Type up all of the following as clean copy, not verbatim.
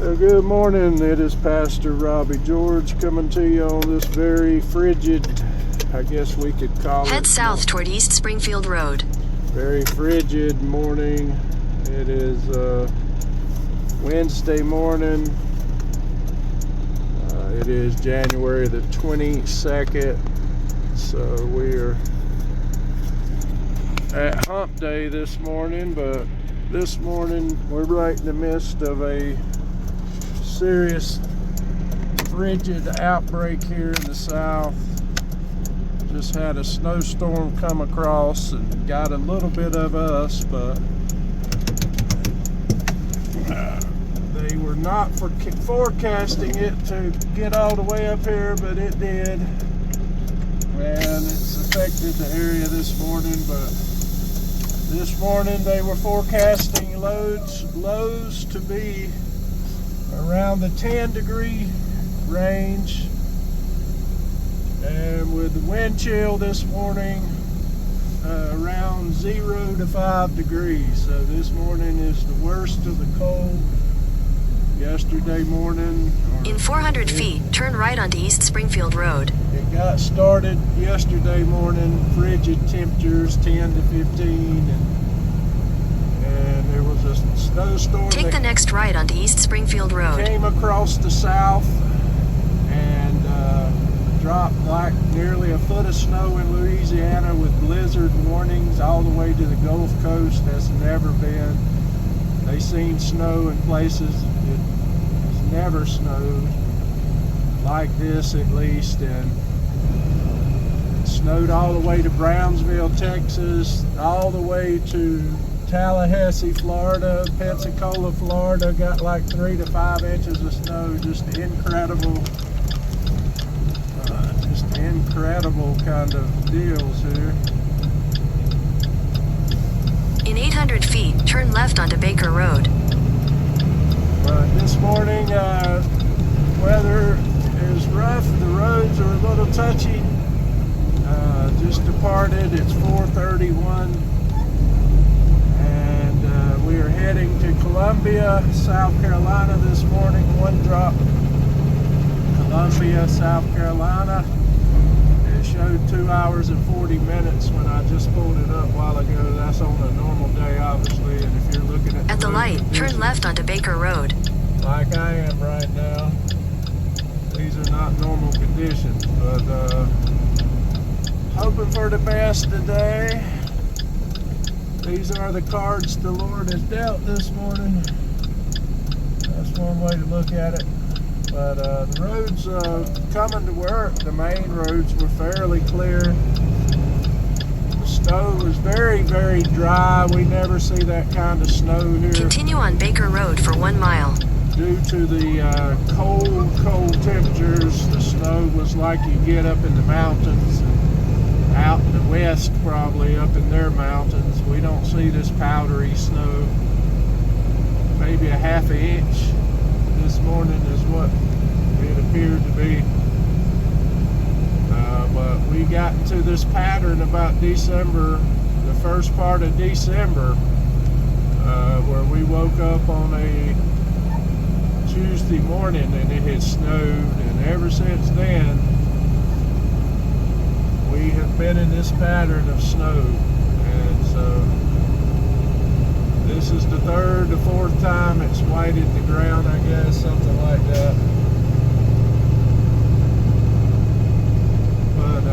Good morning, it is Pastor Robbie George coming to you on this very frigid, I guess we could call it. Head south toward East Springfield Road. Very frigid morning. It is Wednesday morning. It is January the 22nd. So we're at hump day this morning, but this morning we're right in the midst of a serious frigid outbreak here in the south. Just had a snowstorm come across and got a little bit of us, but they were not forecasting it to get all the way up here, but it did, and it's affected the area this morning. But this morning they were forecasting lows to be around the 10-degree range, and with the wind chill this morning around 0 to 5 degrees. So this morning is the worst of the cold. Yesterday morning, in 400 feet, turn right onto East Springfield Road. It got started yesterday morning, frigid temperatures 10 to 15, and there was a snowstorm. Take the next right onto East Springfield Road. Came across the south and dropped like nearly a foot of snow in Louisiana with blizzard warnings all the way to the Gulf Coast. That's never been. They seen snow in places it has never snowed like this, at least, and it snowed all the way to Brownsville, Texas, all the way to Tallahassee, Florida, Pensacola, Florida. Got like 3 to 5 inches of snow. Just incredible kind of deals here. In 800 feet, turn left onto Baker Road. But this morning, weather is rough. The roads are a little touchy. Just departed. It's 4:31. And we are heading to Columbia, South Carolina this morning. One drop. Columbia, South Carolina. It showed 2 hours and 40 minutes when I just pulled it up a while ago. That's on a normal day, obviously. And if you're looking at the light, turn left onto Baker Road. Like I am right now. These are not normal conditions, but hoping for the best today. These are the cards the Lord has dealt this morning. That's one way to look at it. But the roads coming to work, the main roads were fairly clear. The snow was very, very dry. We never see that kind of snow here. Continue on Baker Road for 1 mile. Due to the cold temperatures, the snow was like you get up in the mountains and out in the west, probably up in their mountains. We don't see this powdery snow. Maybe a half an inch this morning is what it appeared to be. But we got into this pattern about December, the first part of December, where we woke up on a Tuesday morning and it had snowed, and ever since then we have been in this pattern of snow. And so this is the third or fourth time it's whited the ground, I guess, something like that. But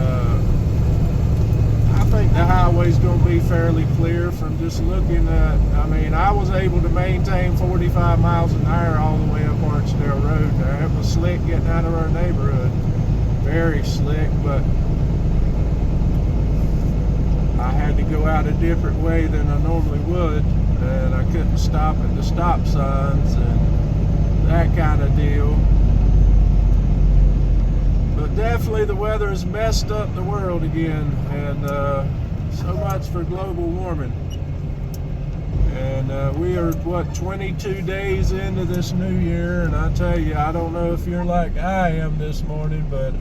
I think the highway's going to be fairly clear from just looking at, I mean, I was able to maintain 45 miles an hour all the way up Archdale Road. Now, it was slick getting out of our neighborhood. Very slick, but I had to go out a different way than I normally would, and I couldn't stop at the stop signs and that kind of deal. But definitely the weather has messed up the world again, and so much for global warming. And we are, 22 days into this new year, and I tell you, I don't know if you're like I am this morning, but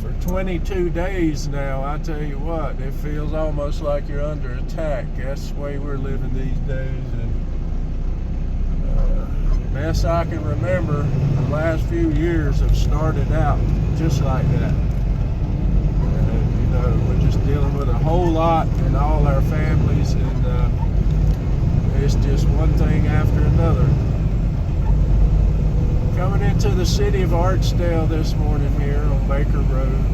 for 22 days now, I tell you what, it feels almost like you're under attack. That's the way we're living these days. And best I can remember, the last few years have started out just like that. And, you know, we're just dealing with a whole lot in all our families, and it's just one thing after another. Coming into the city of Archdale this morning here on Baker Road.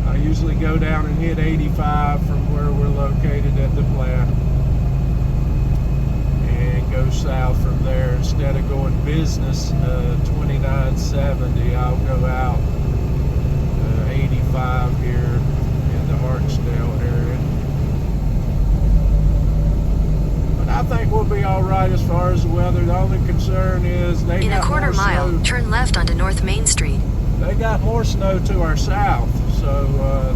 I usually go down and hit 85 from where we're located at the plant and go south from there. Instead of going business 2970, I'll go out 85 here in the Archdale area. But I think we'll be all right as far as the weather. The only concern is they In got a quarter more mile, snow. turn left onto North Main Street. They got more snow to our south, so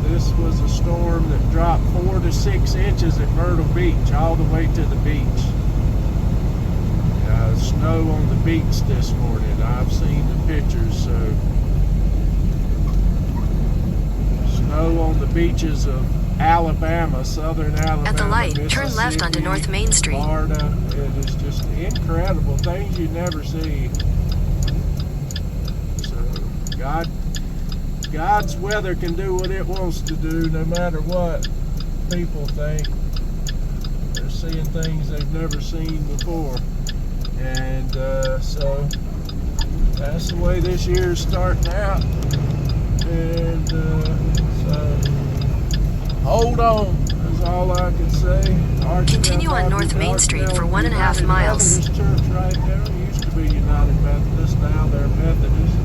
this was a storm that dropped 4 to 6 inches at Myrtle Beach, all the way to the beach. Snow on the beach this morning. I've seen the pictures, so snow on the beaches of Alabama, southern Alabama, At the light, turn left onto Mississippi, North Main Street. Florida. It is just incredible, things you never see. God's weather can do what it wants to do, no matter what people think. They're seeing things they've never seen before. And so that's the way this year's starting out. And so hold on, is all I can say. Continue on North Main Street for 1.5 miles. Methodist Church right there. It used to be United Methodist, now they're Methodist.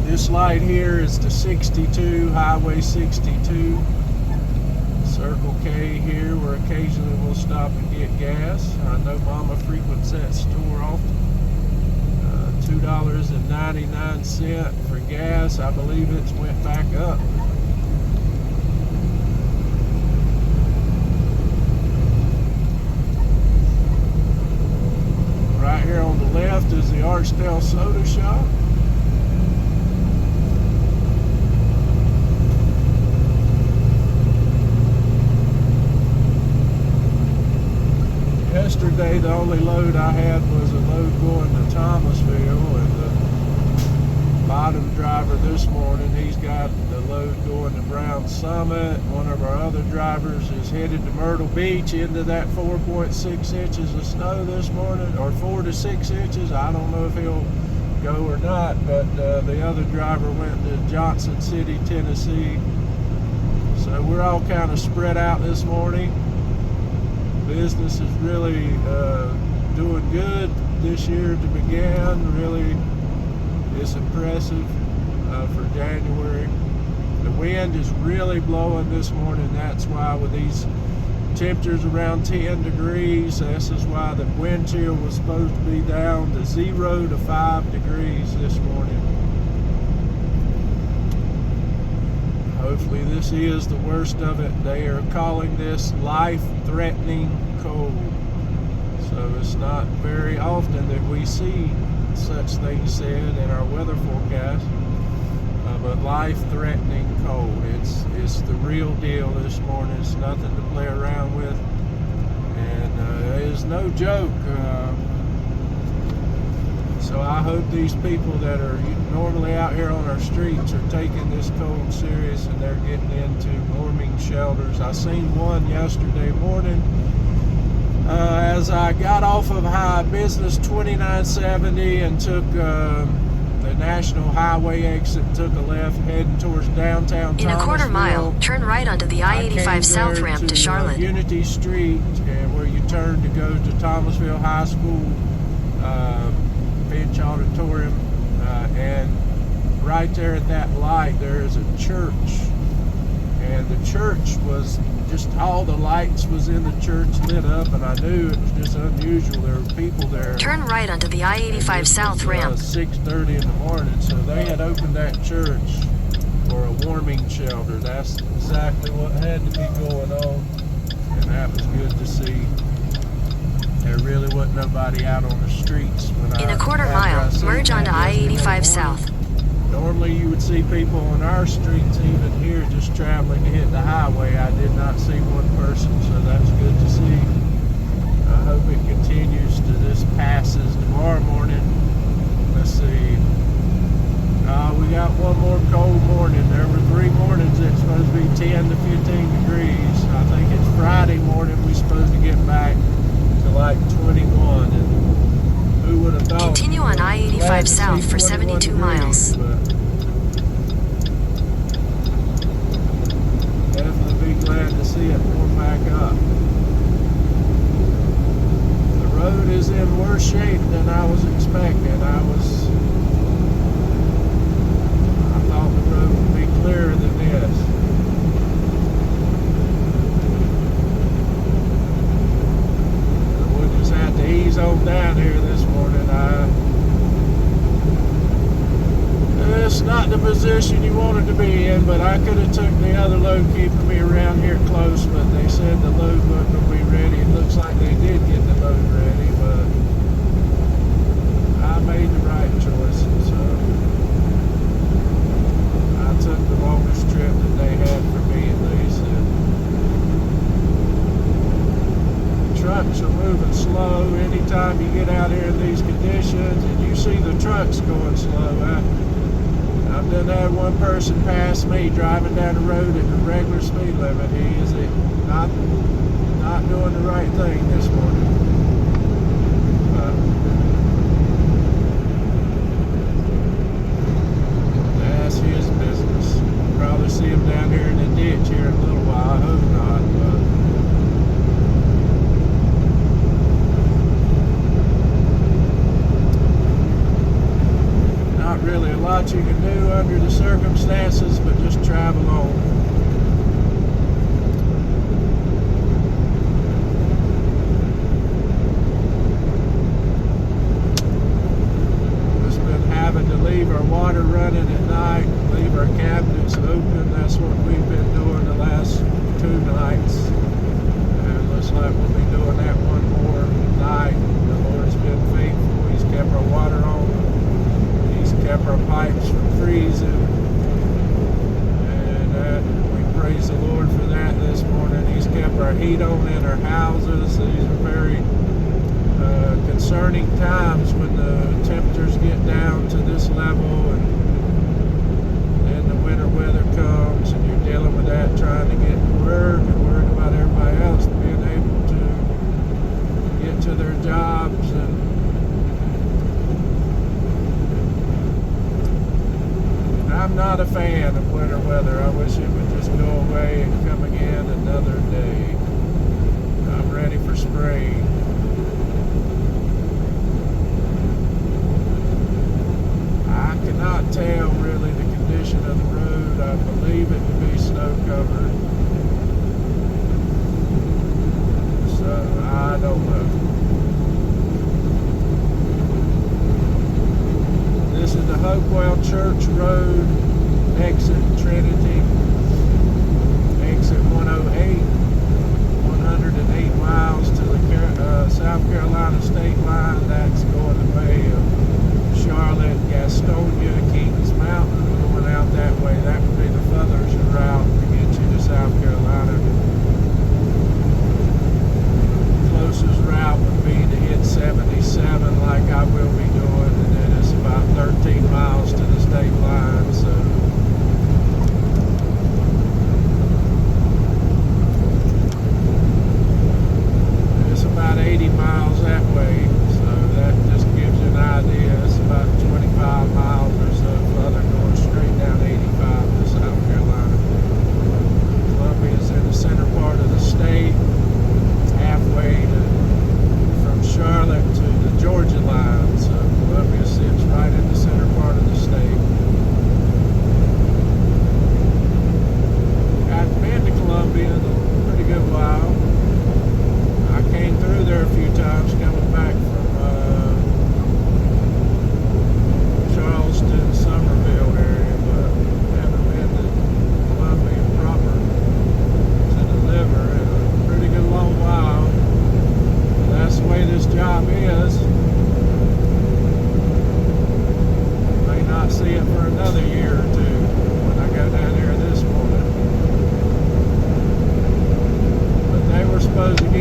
This light here is the 62, Highway 62. Circle K here, where occasionally we'll stop and get gas. I know Mama frequents that store often. $2.99 for gas. I believe it's went back up. Right here on the left is the Archdale Soda Shop. Yesterday, the only load I had was a load going to Thomasville, and the bottom driver this morning, he's got the load going to Brown Summit. One of our other drivers is headed to Myrtle Beach into that 4.6 inches of snow this morning, or 4 to 6 inches. I don't know if he'll go or not, but the other driver went to Johnson City, Tennessee. So we're all kind of spread out this morning. Business is really doing good this year to begin. Really, it's impressive for January. The wind is really blowing this morning. That's why with these temperatures around 10 degrees, this is why the wind chill was supposed to be down to 0 to 5 degrees this morning. Hopefully this is the worst of it. They are calling this life-threatening cold. So it's not very often that we see such things said in our weather forecast. But life-threatening cold. It's the real deal this morning. It's nothing to play around with. And it is no joke. So I hope these people that are normally out here on our streets are taking this cold serious, and they're getting into warming shelters. I seen one yesterday morning as I got off of High Business 2970 and took the National Highway exit, took a left heading towards downtown In a quarter mile, Thomasville. turn right onto the I-85 South ramp to Charlotte. Unity Street, and where you turn to go to Thomasville High School, Finch Auditorium, and right there at that light there is a church, and the church was just, all the lights was in the church lit up, and I knew it was just unusual. There were people there. Turn right onto the I-85 South ramp. 6:30 in the morning, so they had opened that church for a warming shelter. That's exactly what had to be going on, and that was good to see. There really wasn't nobody out on the streets when In a quarter mile, merge onto I-85 South. Normally you would see people on our streets even here just traveling to hit the highway. I did not see one person, so that's good to see. I hope it continues to this passes tomorrow morning. Let's see. We got one more cold morning. There were 3 mornings it's supposed to be 10 to 15 degrees. I think it's Friday morning we're supposed to get back to like 21. And who would have thought? Continue on I-85 south for 72 miles. Definitely be glad to see it warm back up. The road is in worse shape than I was expecting. I thought the road would be clearer than this. We just had to ease on down here this morning. It's not the position you wanted to be in, but I could have took the other load keeping me around here close, but they said the load wasn't going to be ready. It looks like they did get the load ready, but I made the right choice, so I took the longest trip that they had for me, at least. The trucks are moving slow. Anytime you get out here in these conditions and you see the trucks going slow, I've done had one person pass me driving down the road at the regular speed limit. He is not doing the right thing this morning. That's his business. Probably see him down here in the ditch here in a little while. I hope not. Not really a lot you can do under the circumstances, but just travel on. Just been having to leave our water running at night, leave our cabinets open. That's what we've been doing the last 2 nights. And looks like we'll be doing that one more night. The Lord's been faithful. He's kept our water on. Kept our pipes from freezing, and we praise the Lord for that this morning. He's kept our heat on in our houses. These are very concerning times when the temperatures get down to this level, and then the winter weather comes, and you're dealing with that, trying to get to work and worrying about everybody else being able to get to their jobs. And I'm not a fan of winter weather. I wish it would just go away and come again another day. I'm ready for spring. I cannot tell really the condition of the road. I believe it to be snow covered. So I don't know. This is the Hopewell Church Road, exit Trinity, exit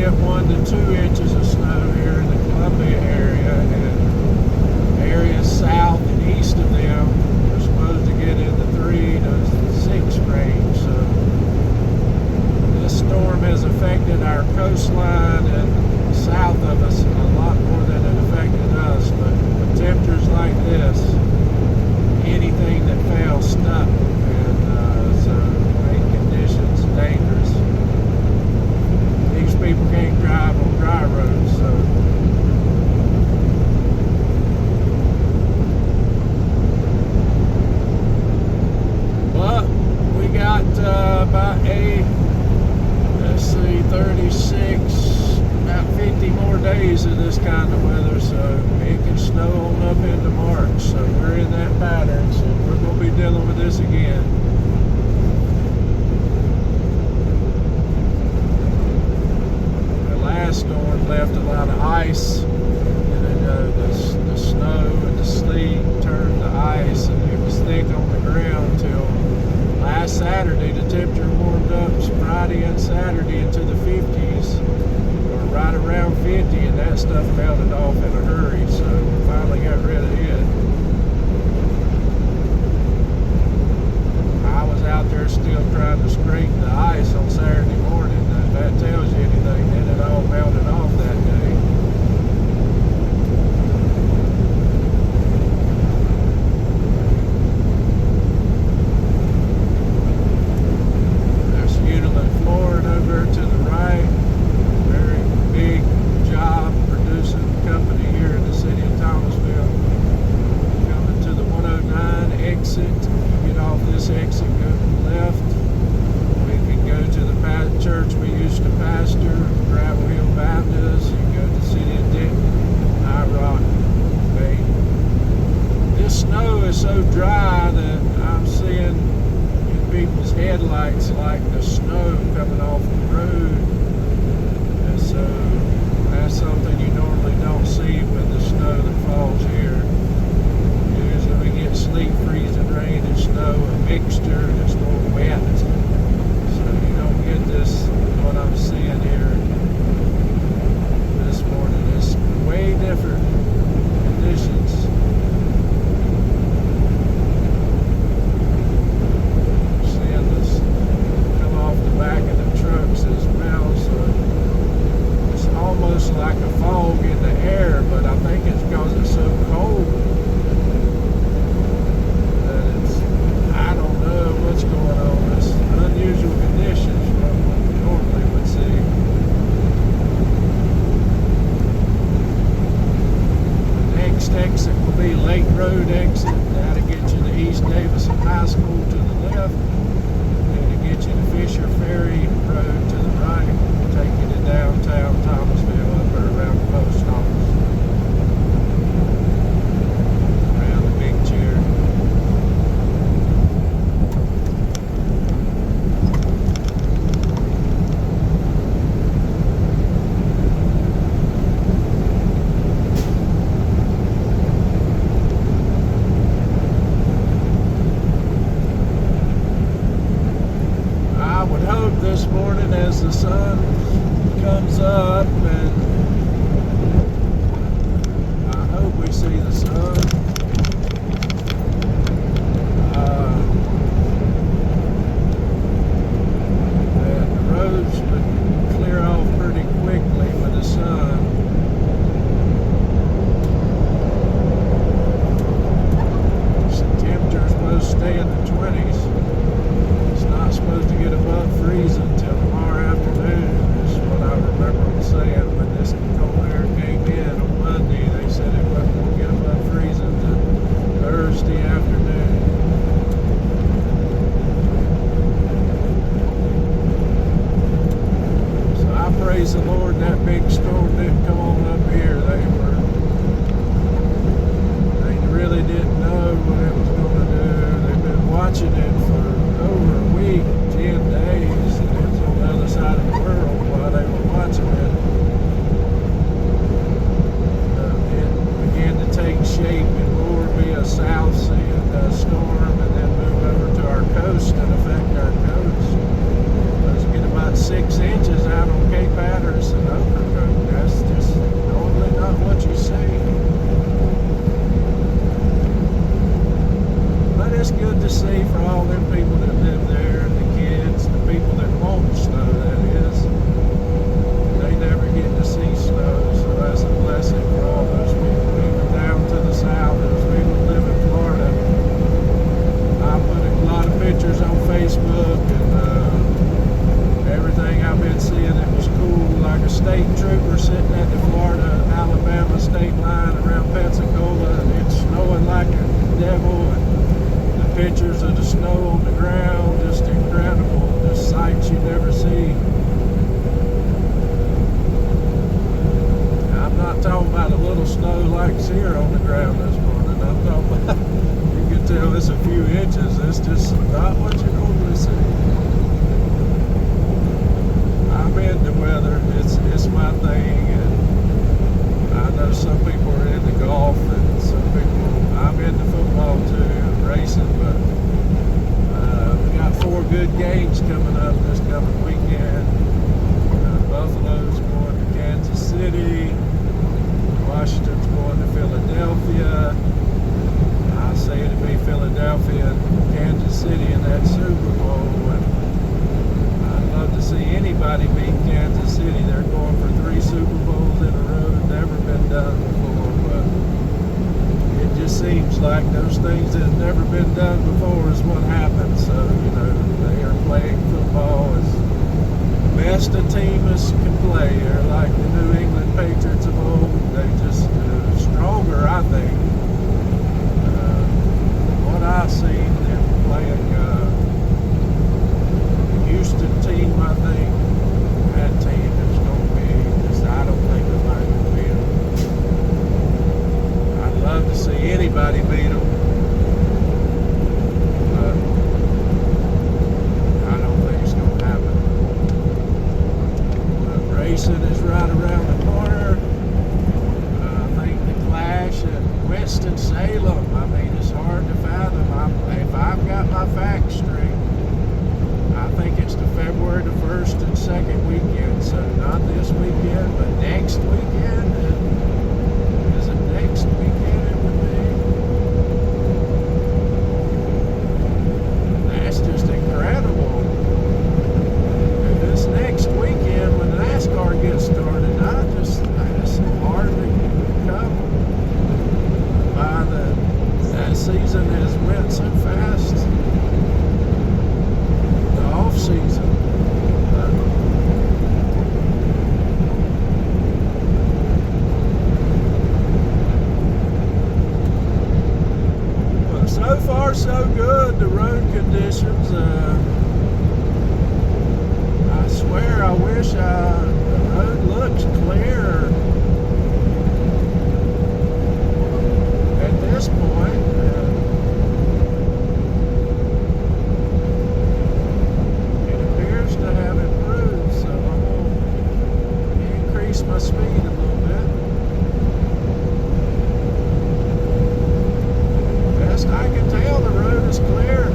get 1 to 2 inches of snow here in the Columbia area, and areas south and east of them are supposed to get in the 3 to 6 range. So this storm has affected our coastline and south of us a lot more than it affected us. But with temperatures like this, anything that fails stuck, and so rain conditions dangerous. These people can't drive on dry roads, so but we got about 36, about 50 more days of this kind of weather, so it can snow on up into March. So we're in that pattern, so we're going to be dealing with this again. The last storm left a lot of ice, and then the snow and the sleet turned to ice, and it was thick on the ground till last Saturday. The temperature warmed up Friday and Saturday into the 50s, or right around 50, and that stuff melted off in a hurry, so we finally got rid of it. I was out there still trying to scrape the ice on Saturday morning. If that tells you anything, then it all melted off that day. Over to the right, very big job producing company here in the city of Thomasville. Coming to the 109 exit, get off this exit, go to the left. We can go to the church we used to pastor, Gravel Hill Baptist. You can go to the city of Denton, High Rock Bay. This snow is so dry that I'm seeing people's headlights like the snow coming off the road, and so that's something you normally don't see with the snow that falls here. Usually we get sleet, freezing rain, and snow, a mixture, and it's more wet, so you don't get this, what I'm seeing here this morning. It's way different conditions. Back of the trucks as well, so it's almost like a fog in the air, but I think it's because it's so cold that it's, I don't know what's going on. It's unusual conditions from what we normally would see. The next exit will be Lake Road exit. That'll get you to East Davison High School to the left. Get you to Fisher Ferry Road to the right, take you to downtown Thomasville up or around the post office, around the big chair. This morning as the sun comes up, and I hope we see the sun, that the roads would clear off pretty quickly with the sun. The temperature is supposed to stay in the 20s. It's not supposed to get above freezing until tomorrow afternoon, is what I remember them saying when this cold air came in on Monday. They said it wasn't going to get above freezing until Thursday afternoon. So I praise the Lord that big storm didn't come on up here. They really didn't know what it was going to do. They've been watching it for over a week, 10 days, and it was on the other side of the world while they were watching it. It began to take shape and more be a south sea storm, and then move over to our coast and affect our coast. Let's get about 6 inches out on Cape Hatteras and games coming up this coming weekend. Buffalo's going to Kansas City. Washington's going to Philadelphia. I say it'll be Philadelphia and Kansas City in that Super Bowl. And I'd love to see anybody beat Kansas City. They're going for 3 Super Bowls in a row. Never been done before, but it just seems like those things that have never been done before is what happens. So, they are playing football as best a team as can play. They're like the New England Patriots of old. They just stronger, I think. What I've seen them playing the Houston team, I think that team is going to be just, I don't think nobody will beat them. I'd love to see anybody beat them. But I don't think it's going to happen. But racing is right around the corner. I think the Clash at Winston-Salem, I mean, it's hard to fathom. If I've got my facts straight, I think it's the February the 1st and 2nd weekend. So not this weekend, but next weekend. Is it next weekend it would be? That's just incredible. And this next weekend when NASCAR gets started, it's hard to come by that season has went so fast. The off season. But so far so good. The road conditions. I swear I wish the road looks clear at this point. It appears to have improved, so I'm going to increase my speed a little bit. Best I can tell, the road is clear.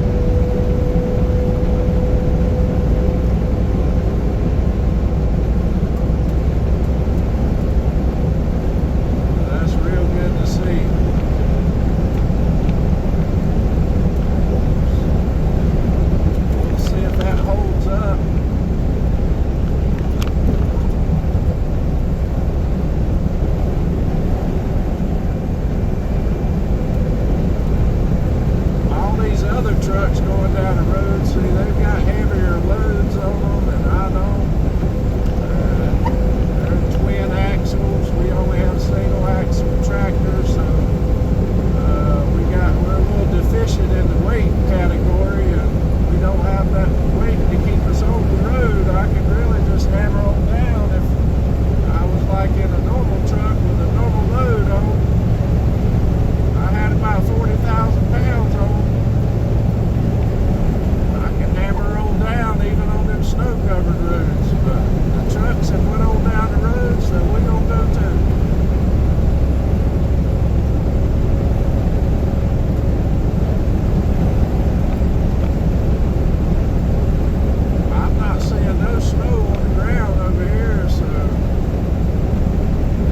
That's real good to see. Up. All these other trucks going down the road, see, they've got heavier loads on them than I don't. They're twin axles. We only have single axle tractors, so we're a little deficient in the weight category, and we don't have that weight to keep us on the road. I could really just hammer on down if I was like in a normal truck with a normal load on. I had about 40,000 pounds on. I can hammer on down even on them snow-covered roads, but the trucks have went on down the road, so we're going to go too. No snow on the ground over here, so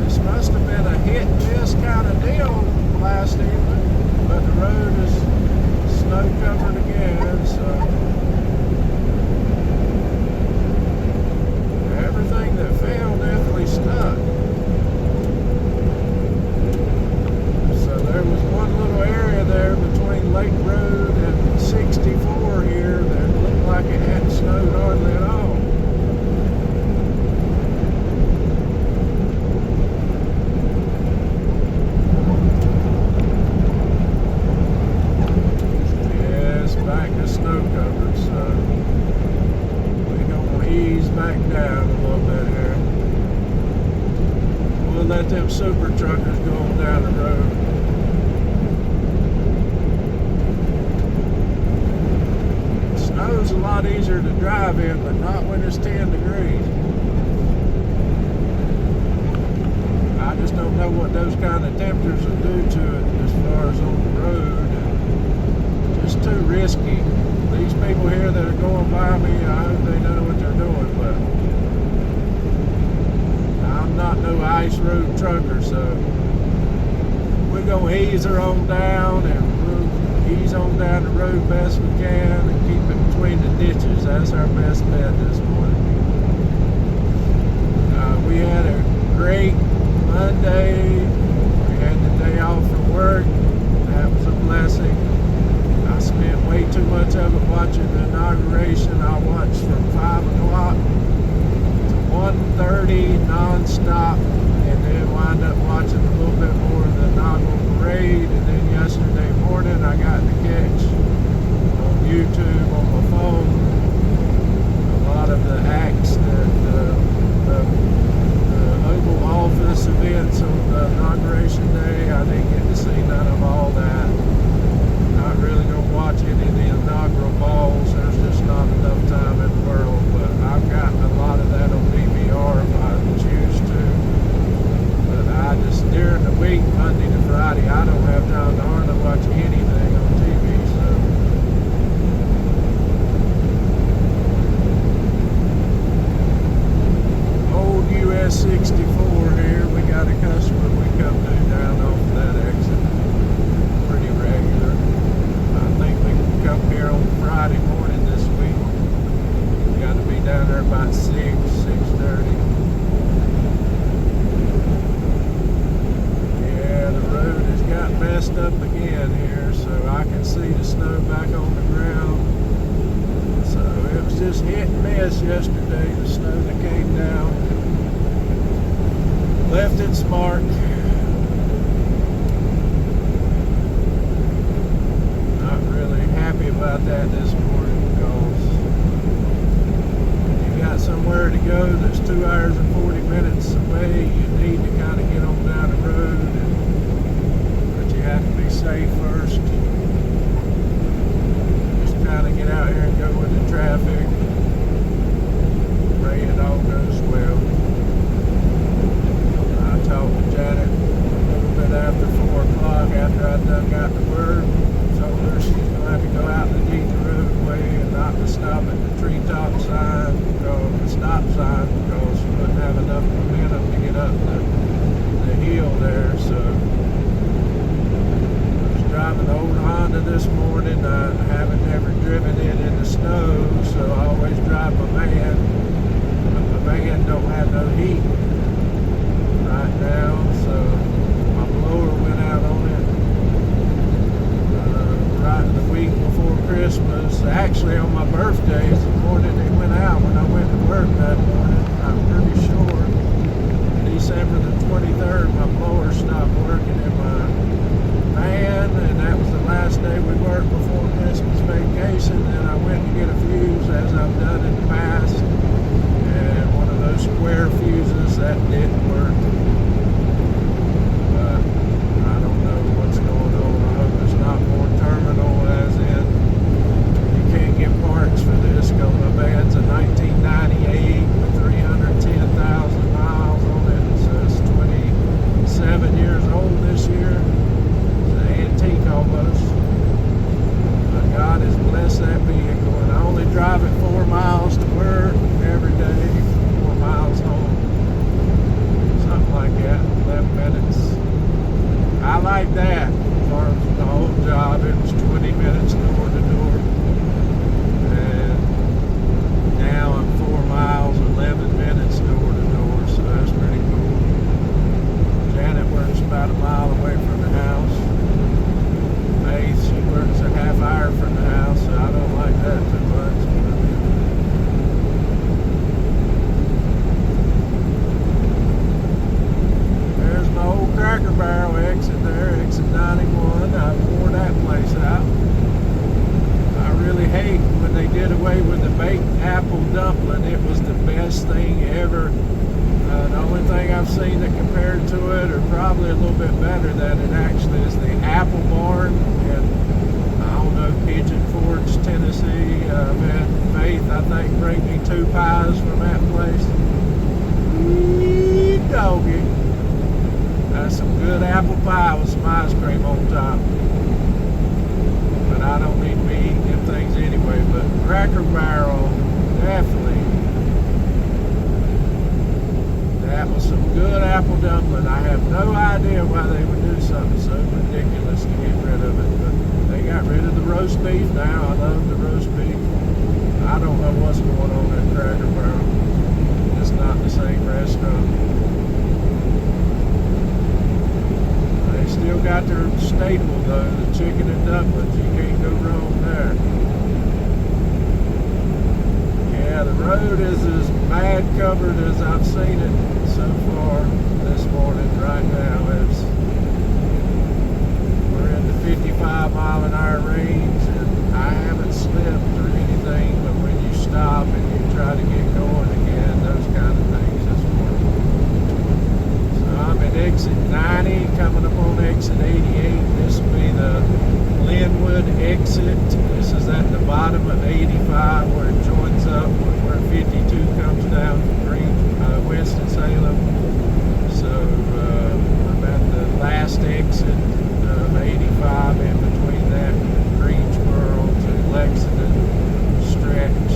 this must have been a hit and miss kind of deal last evening, but the road is snow covered again, so everything that fell definitely stuck. So there was one little area there between Lake Road and 64 here that looked like it hadn't snowed hardly at all. Back to snow covered, so we're gonna ease back down a little bit here. We'll let them super truckers go on down the road. Snow's a lot easier to drive in, but not when it's 10 degrees. I just don't know what those kind of temperatures will do to it as far as on the road. It's too risky. these people here that are going by me, I hope they know what they're doing, but I'm not no ice road trucker, so we're going to ease her on down, and we'll ease on down the road best we can and keep it between the ditches. That's our best bet this morning. We had a great Monday. We had the day off from work. That was a blessing. I spent way too much of it watching the inauguration. I watched from 5 o'clock to 1:30 non-stop, and then wound up watching a little bit more of the inaugural parade. And then yesterday morning I got to catch on YouTube on my phone a lot of the acts that the Oval Office events on the inauguration day. I didn't get to see none of all that. Not really going to watch any of the inaugural balls. There's just not enough time in the world, but I've got a lot of that on DVR if I choose to. But I just, during the week, Monday to Friday, I don't have time to hardly watch anything on TV, so. Old US 64 here. We got a customer we come to down off that exit. Pretty regular. I think we can come here on Friday morning this week. We got to be down there about 6:30. Yeah, the road has got messed up again here, so I can see the snow back on the ground. So it was just hit and miss yesterday, the snow that came down. Left its mark. Not really happy about that this morning, because you got somewhere to go that's 2 hours and 40 minutes away. You need to kind of get on down the road, but you have to be safe first. Just kind of get out here and go with the traffic. Pray it all goes well. I talked to Janet a little bit after 4 o'clock, after I done got to work. Told her she's going to have to go out the Deep roadway and not to stop at the treetop sign, the stop sign, because she wouldn't have enough momentum to get up the hill there. So I was driving the old Honda this morning. I haven't ever driven it in the snow, so I always drive my van. But my van don't have no heat right now, so my blower went out on it right the week before Christmas. Actually, on my birthday is the morning it went out when I went to work that morning. I'm pretty sure December the 23rd my blower stopped working in my van, and that was the last day we worked before Christmas vacation. Then I went to get a fuse, as I've done in the past, and one of those square fuses that didn't work. But I don't know what's going on. I hope it's not more terminal, as in you can't get parts for this, because my van's a 1998 with 310,000 miles on it, so it's 27 years old this year. It's an antique almost. But God has blessed that vehicle, and I only drive it 4 miles to work every day, 4 miles home. Something like that, 11 minutes. I like that. For the whole job, it was 20 minutes door to door. And now I'm 4 miles, 11 minutes door to door, so that's pretty cool. Janet works about a mile away from the house. Faith, she works a half hour from the house, so I don't like that too much. There's my old Cracker Barrel exit there, exit 91. I wore that place out. I really hate when they did away with the baked apple dumpling. It was the best thing ever. The only thing I've seen that compared to it, or probably a little bit better than it actually, is the Apple Barn in, I don't know, Pigeon Forge, Tennessee. I've had Faith, I think, bring me 2 pies from that place. Wee doggy. That's some good apple pie with some ice cream on top. But I don't need to be eating them things anyway. anyway, but Cracker Barrel, definitely. That was some good apple dumpling. I have no idea why they would do something so ridiculous to get rid of it, but they got rid of the roast beef now. I love the roast beef. I don't know what's going on at Cracker Barrel. It's not the same restaurant. They still got their staple though, the chicken and dumplings. You can't go wrong there. Yeah, the road is as bad covered as I've seen it so far this morning right now. We're in the 55-mile-an-hour range, and I haven't slipped or anything, but when you stop and you try to get going again, those kind of things is horrible. So I'm at exit 90, coming up on exit 88. This will be the Linwood exit. This is at the bottom of 85 where it joins up where 52 comes down from Winston-Salem. So I'm at the last exit of 85 in between that Greensboro to Lexington stretch.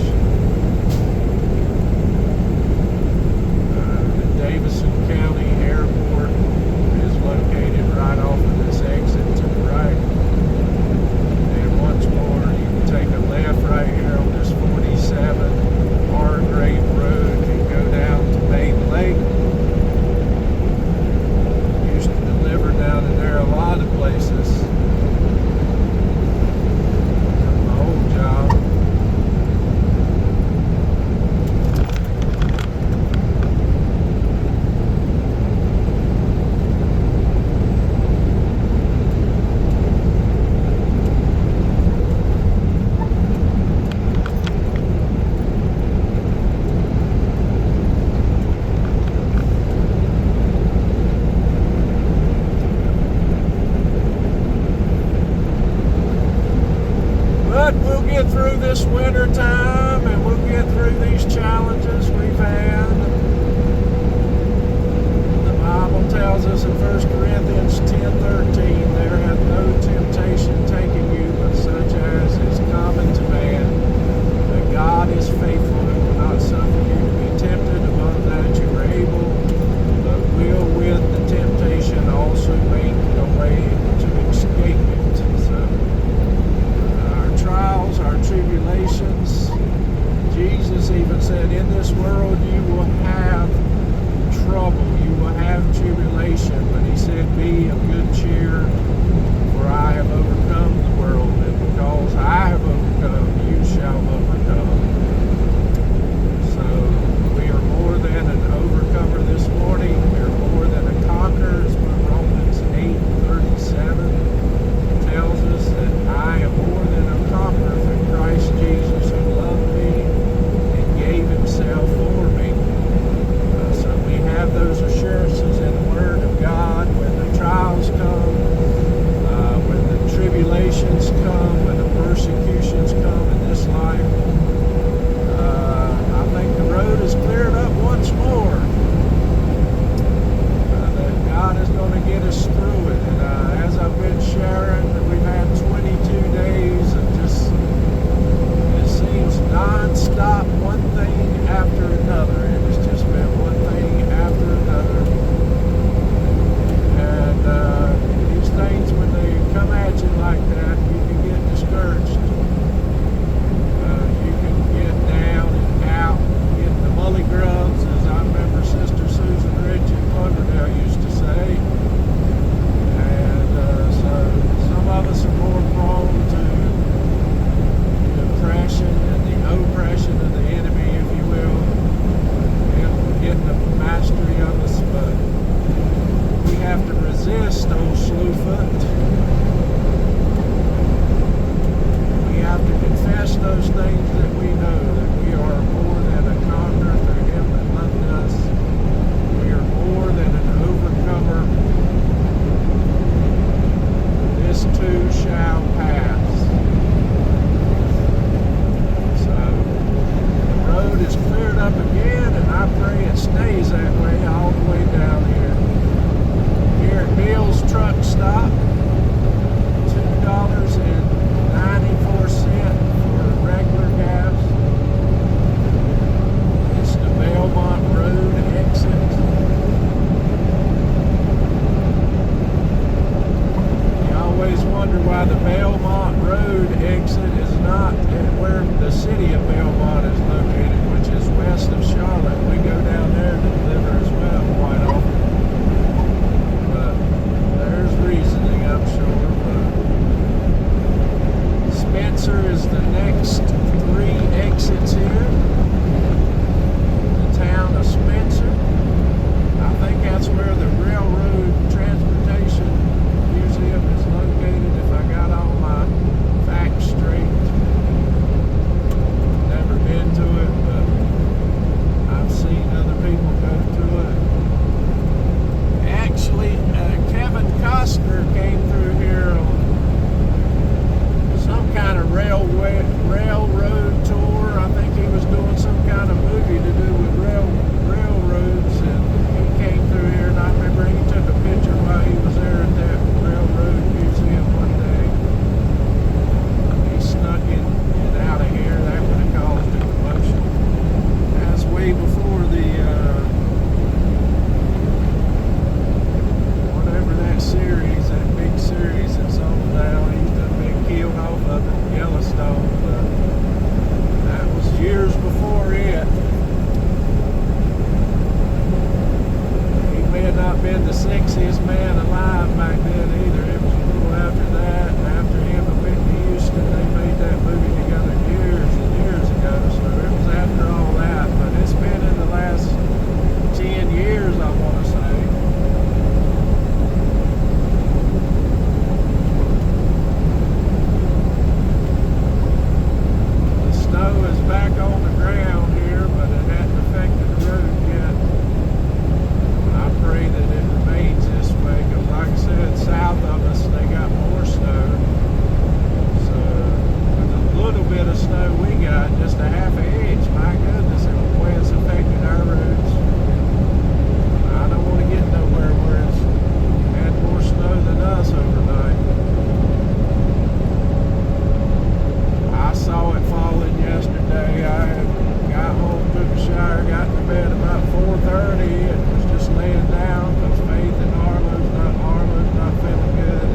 bed about 4:30 and was just laying down because Faith and Arlo's not feeling good.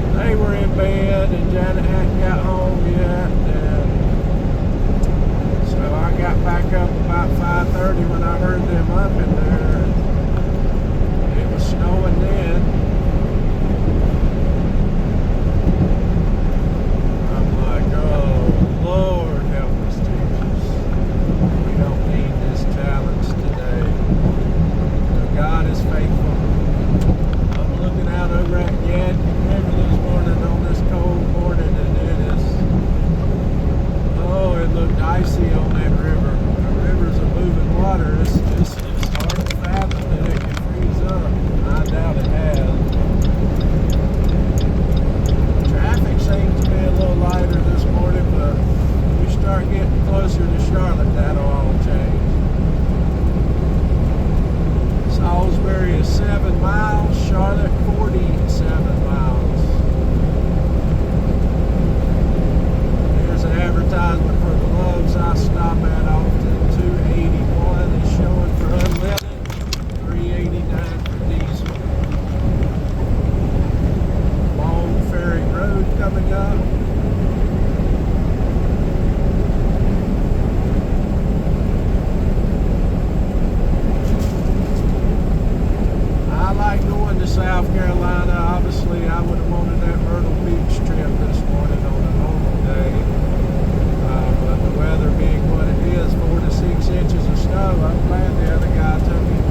And they were in bed and Janet hadn't got home yet. And so I got back up about 5:30 when I heard them up in there. It was snowing then. I'm like, oh Lord, help us, Jesus. We don't need this challenge today. God is faithful. I'm looking out over at Yadkin River this morning on this cold morning, and it looked icy on that river. The river's a moving water. It's hard to fathom that it can freeze up. I doubt it has. Traffic seems to be a little lighter this morning, but when we start getting closer to Charlotte, that'll all change. Salisbury is 7 miles, Charlotte 47 miles. Here's an advertisement for the Loves I stop at often. 281 is showing for unleaded, 389 for diesel. Long Ferry Road coming up. I like going to South Carolina. Obviously, I would have wanted that Myrtle Beach trip this morning on a normal day. But the weather being what it is, 4 to 6 inches of snow, I'm glad the other guy took it.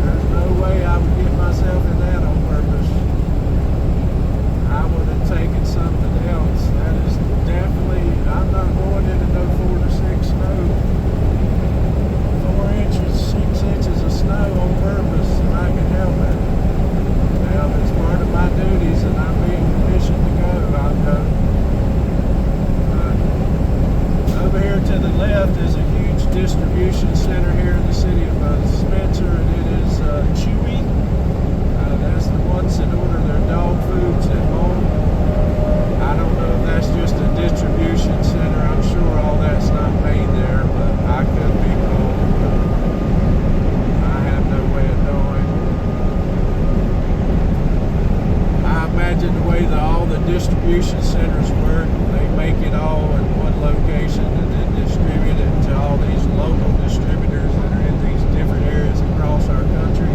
There's no way I would get myself in that on purpose. I would have taken something else. That is definitely, I'm not going into no 4 to 6 snow. 4 inches, 6 inches of snow on purpose, and I can help it. Now, if it's part of my duties and I'm being commissioned to go, I'll go. Over here to the left is a huge distribution center here in the city of Spencer, and it is Chewy. That's the ones that order their dog foods at home. I don't know if that's just a distribution center. I'm sure all that's not made there, but I could be wrong. I have no way of knowing. I imagine the way that all the distribution centers work, they make it all in one location and then distribute it to all these local distributors that are in these different areas across our country.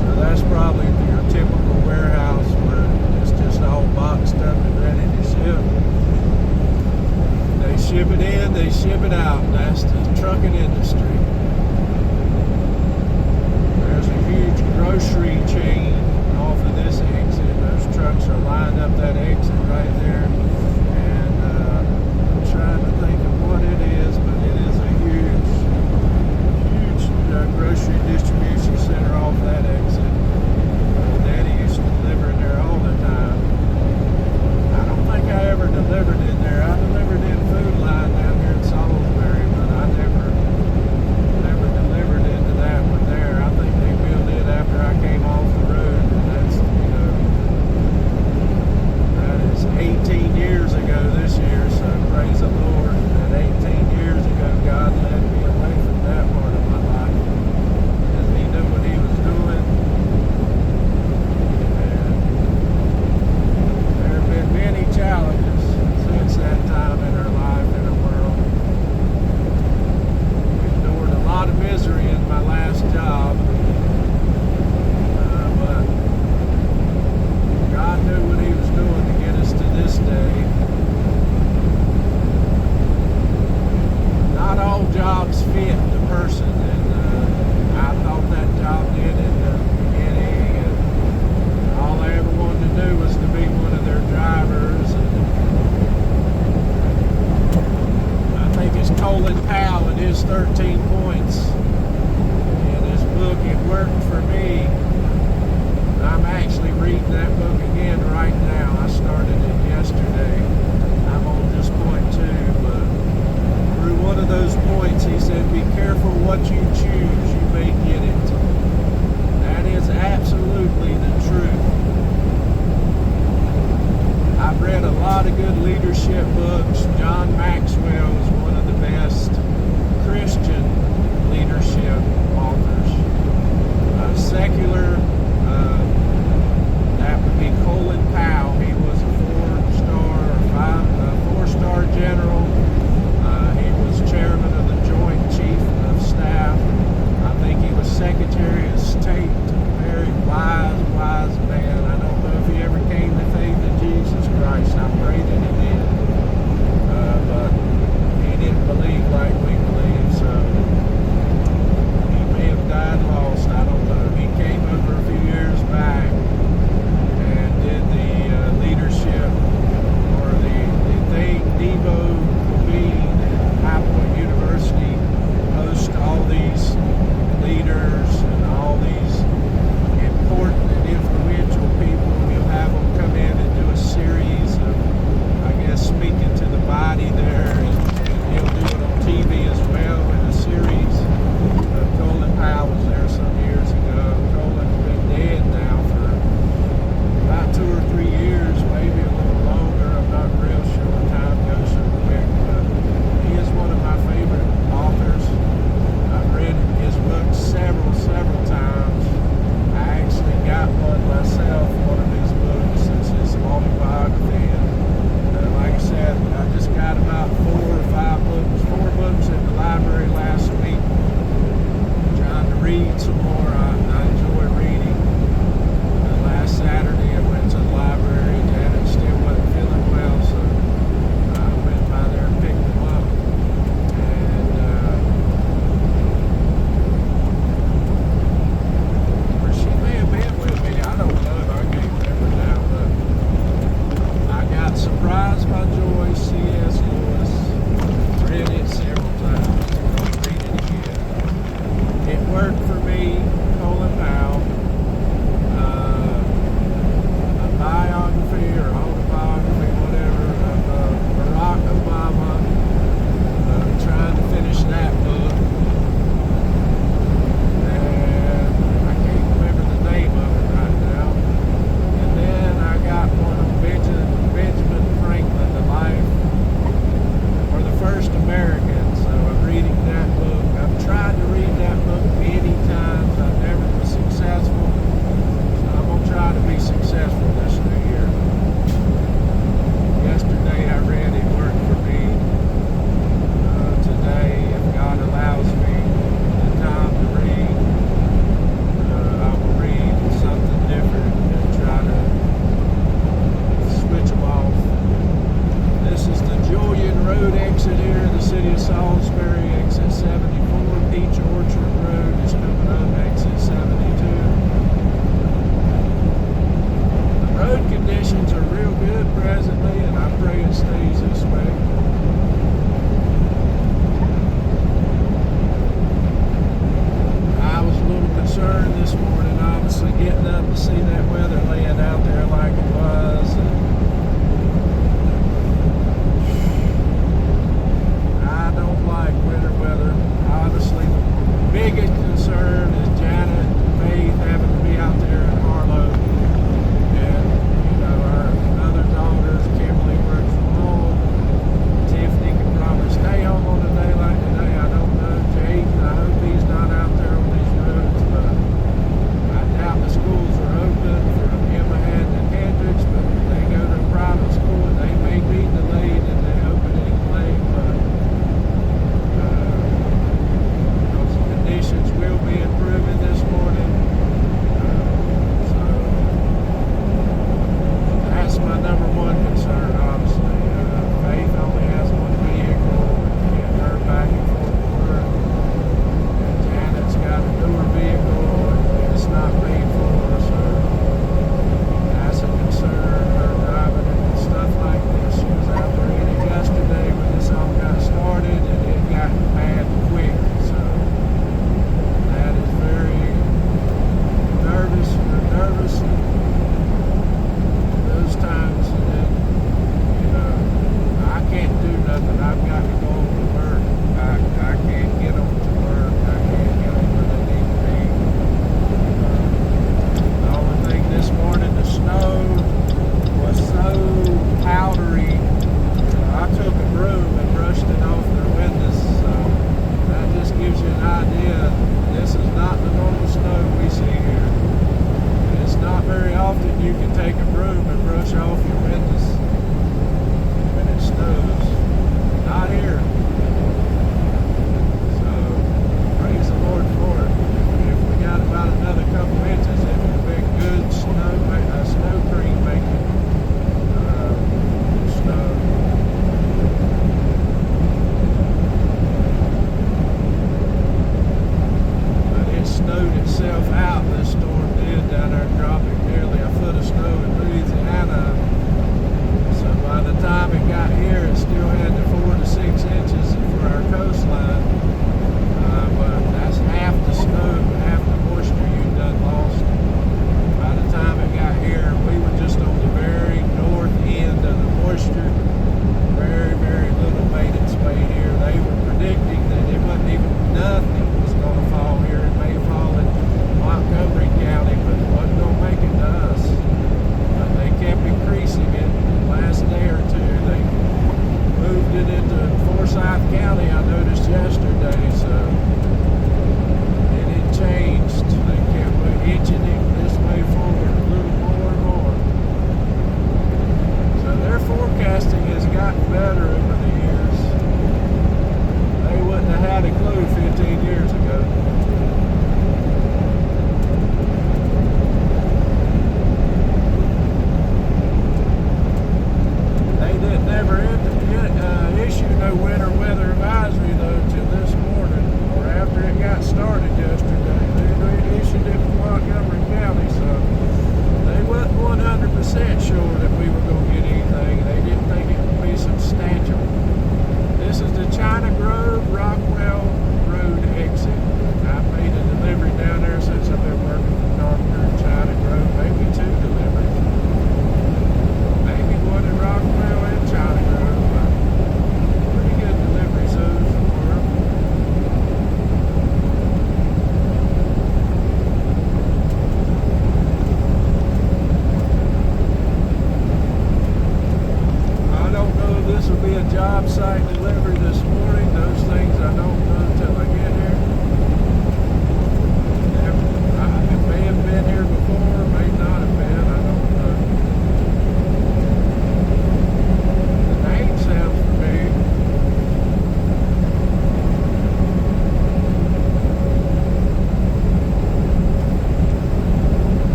So that's probably your typical warehouse where it's just all boxed up and ready to ship. They ship it in, they ship it out. That's the trucking industry. There's a huge grocery chain off of this exit. Those trucks are lined up that exit right there. And I'm trying to think of what it is, but it is a huge grocery distribution center off that exit. Daddy used to deliver in there all the time. I don't think I ever delivered in there. I delivered in Food Line down here in Salisbury, but I never delivered into that one there. I think they built it after I came off the road, and that's, that is 18 years ago this year, so praise the Lord. And 18 years ago, God led me away from that part of my life, because He knew what He was doing. And there have been many challenges since that time in our life, in our world. Endured a lot of misery in my last job, but God knew what He was doing to get us to this day. Not all jobs fit the person, and I thought that job did in the beginning, and all I ever wanted to do was to be one of their drivers. And I think it's Colin Powell and his 13 points in his book, It Worked for Me. I'm actually reading that book again right now. I started it yesterday. I'm on just point 2, but through one of those points he said, be careful what you choose, you may get it. That is absolutely the truth. I've read a lot of good leadership books. John Maxwell is one of the best Christian obviously getting up to see that weather laying out there like it was. I don't like winter weather. Honestly, the biggest concern is Janet and Faith having to be out there in Harlow. And, you know, our other daughters, Kimberly works from home. Tiffany can probably stay home on a day like today. I don't know. Jaden, I hope he's not out there on these roads, but I doubt the schools are open for Emma and Hendricks, but they go to a private school and they may be delayed in the opening play, but those conditions will be improving this morning. So that's my number one concern, obviously. Faith only has one vehicle and getting her back and forth to work. And Janet's got a newer vehicle and it's not paid for, so that's a concern. Her driving and stuff like this. She was out there in it yesterday when this all got started and it got bad quick. So that is very nervous. You're nervous those times, and then, you know, I can't do nothing. I've got to go over to work. I can't get them to work. I can't get them where they need to be. The only thing this morning, the snow was so powdery. I took a broom and brushed it off their windows. So that just gives you an idea. This is not the normal snow we see here. It's not very often you can take a broom and brush off your windows when it snows. Not here. So praise the Lord for it. If we got about another couple inches, it would be good snow cream making snow. But it snowed itself out. This storm did down there, dropping nearly a foot of snow in Louisiana.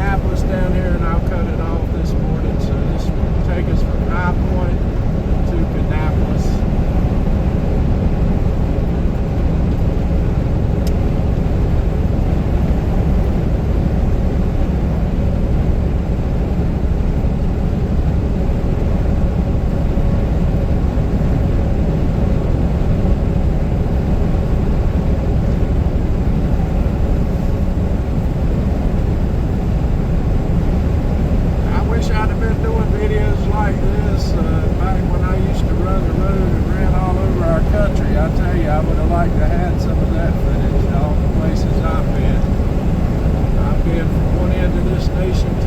Kannapolis down here, and I'll cut it off this morning. So this will take us from High Point to Kannapolis. I would have liked to have had some of that footage, all the places I've been. I've been from one end of this nation to